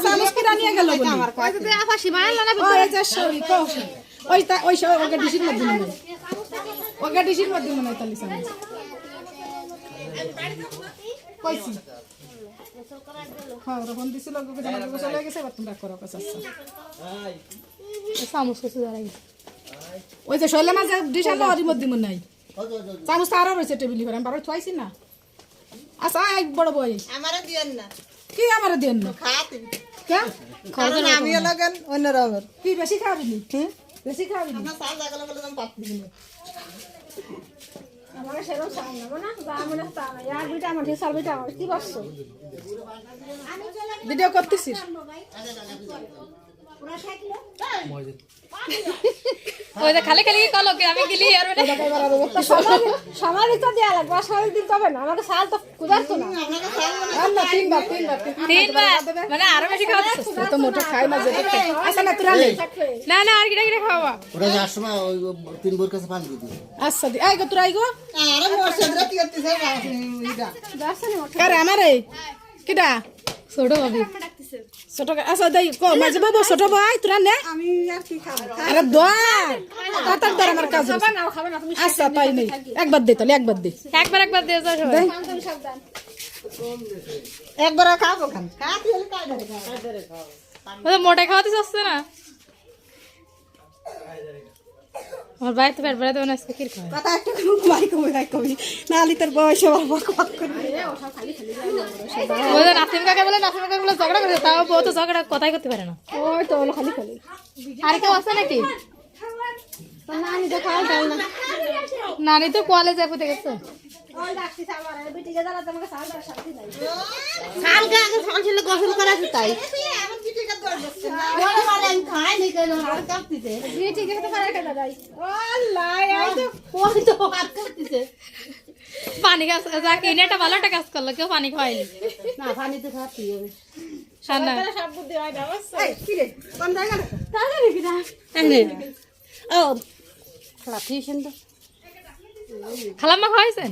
চামচ কিনা নিয়ে গেল ওকে ডিসির মধ্যে ওকে ডিসির মধ্যে মনে হয় তাহলে চামচ কইছি হ্যাঁ ওরকম দিছিল চলে গেছে এবার তোমরা করো কাছে চামচ কইছে ওই যে শৈলে মাঝে ডিশ আনলো ওর মধ্যে মনে নাই চামচ আরো রয়েছে টেবিল করে আমি বারো থুয়াইছি না আচ্ছা এক বড় বই আমারে দিয়েন না কি আমারে দেন না খাতে কে কারণ আমিও লাগান অন্য রকম কি বেশি খাবি নি বেশি খাবি নি আমরা সাল জায়গা বলে আমি পাত দিই আমারে সেরকম চাই না না যা মনে তা না আর দুইটা আমার দিয়ে সালবিটা আমার কি বসছো ভিডিও করতেছিস ওই যে খালি খালি কল ওকে আমি গেলি আর সময় তো দেয়া লাগবে সবাই দিন তবে না আমাকে সাল তো কুদারতো না আল্লাহ তিনবার মানে আরো বেশি খাওয়া তো মোটা খাই না যেতে আচ্ছা না তোরা নে না না আর কিটা খাওয়া ওরা যাওয়ার সময় ওই 3 বোর কাছে পানি দিবি আচ্ছা দি আই গো তোরা আই গো আরে মোরসেদরা কি করতেছে এটা দাসনে মোটা কারে আমারে কিডা ছোট ভাবি ছোট আচ্ছা দেই কো মাঝে বাবা ছোট ভাই তোরা নে আমি আর কি খাবো আরে দোয়ার তাতার দর আমার কাজ খাবে না খাবে না তুমি আচ্ছা তাই নেই একবার দে তাহলে একবার দে একবার দিয়ে যাও সবাই তুমি সাবধান একবার খাবো খান খাতে হলে কাই ধরে খাও ওই মোটা খাওয়াতে চাচ্ছে না আমার ভাই তো পেট ভরে দেবে না আজকে কি খায় কথা একটু মাই কই নালি তোর বয়স বক বক করবে ওই যে নাসিম কাকা বলে ঝগড়া করে তাও বউ তো ঝগড়া কথাই করতে পারে না ওই তো খালি খালি আর কেউ আছে নাকি নানি তো খাওয়া যায় না নানি তো কলেজে পুঁতে গেছে ওই ডাকছি আমার বিটিকে জ্বালাতে আমাকে সাল দেওয়ার শান্তি নাই সালকে আগে সাল ছিল গোসল করা তাই এমন কি টিকা দর বসছে না বড় বড় আমি খাই নাই কেন আর কাঁপতিছে বিটিকে তো পারে কেন যাই আল্লাহ এই তো ওই তো আর কাঁপতিছে পানি গাছ যা কিনে একটা ভালো একটা কাজ করলো কেউ পানি খাওয়াইনি না পানি তো খাচ্ছি সান্না সব বুদ্ধি হয় না বুঝছো এই কি রে কোন জায়গা তাহলে কি না ও খালা টিউশন তো খালাম্মা খাওয়াইছেন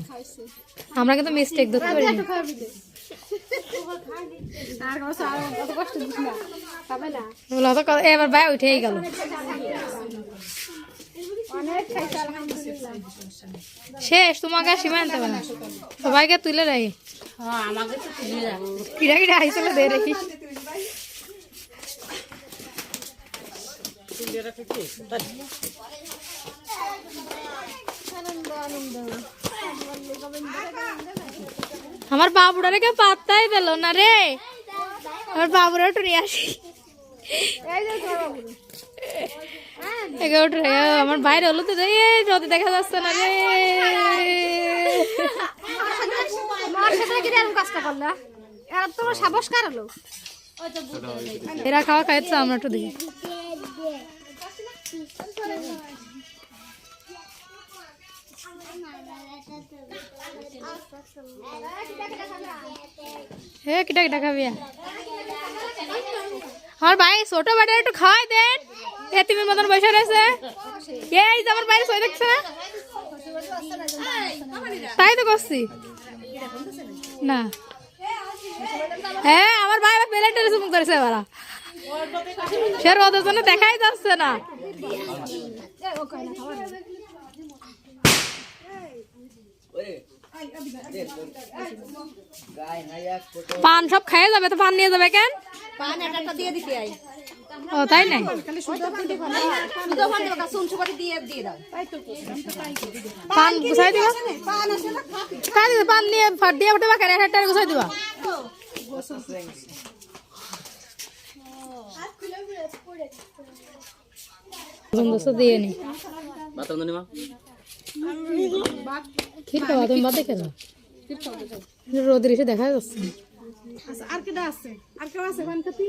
আমরা কিন্তু মিস্টেক ধরতে পারি এত খাবি দে আর কোনো সাল কত কষ্ট দিস না খাবে না এবার ভাই উঠেই গেল অনেক খাইছে আলহামদুলিল্লাহ শেষ তোমাকে আর সীমা আনতে পারে না সবাইকে তুলে রাখি হ্যাঁ আমাকে তো তুলে দাও কিরা কিরা আইসলে দে রাখি আমার বাবুটারে কেউ পাত্তাই দিল না রে আমার বাবুরা একটু নিয়ে আসি আমার বাইরে হলো তো যদি দেখা যাচ্ছে না রে মার সাথে কি এরকম কাজটা করলা এরা তোমার সাহস কার হলো এরা খাওয়া খাইছে আমরা একটু দেখি হে কিটা কিটা খাবি আমার ভাই ছোট বাটার একটু খাওয়াই দেন তুমি মতন বসে রয়েছে এই যে আমার বাইরে সই দেখছে না তাই তো করছি না হ্যাঁ আমার ভাই প্লেট মুখ ধরেছে এবার সে রোদের জন্য দেখাই যাচ্ছে না পান সব খাইয়ে যাবে তো পান নিয়ে যাবে কেন পান একটা দিয়ে দিতে আই ও তাই নাই সুদো পান দেবা সুনসু করে দিয়ে দিয়ে দাও পান গুছাই দিবা পান আছে না তাই দিবা পান নিয়ে ফাট দিয়ে উঠে বা কেন একটা গুছাই দিবা দিয়ে নি কি খাওয়া তুমি বাদ দেখে রোদের এসে দেখা যাচ্ছে আচ্ছা আর কেডা আছে আর কেউ আছে কোন কাতি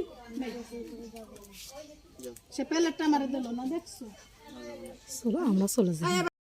সে প্লেটটা আমারে দিল না দেখছো চলো আমরা চলে যাই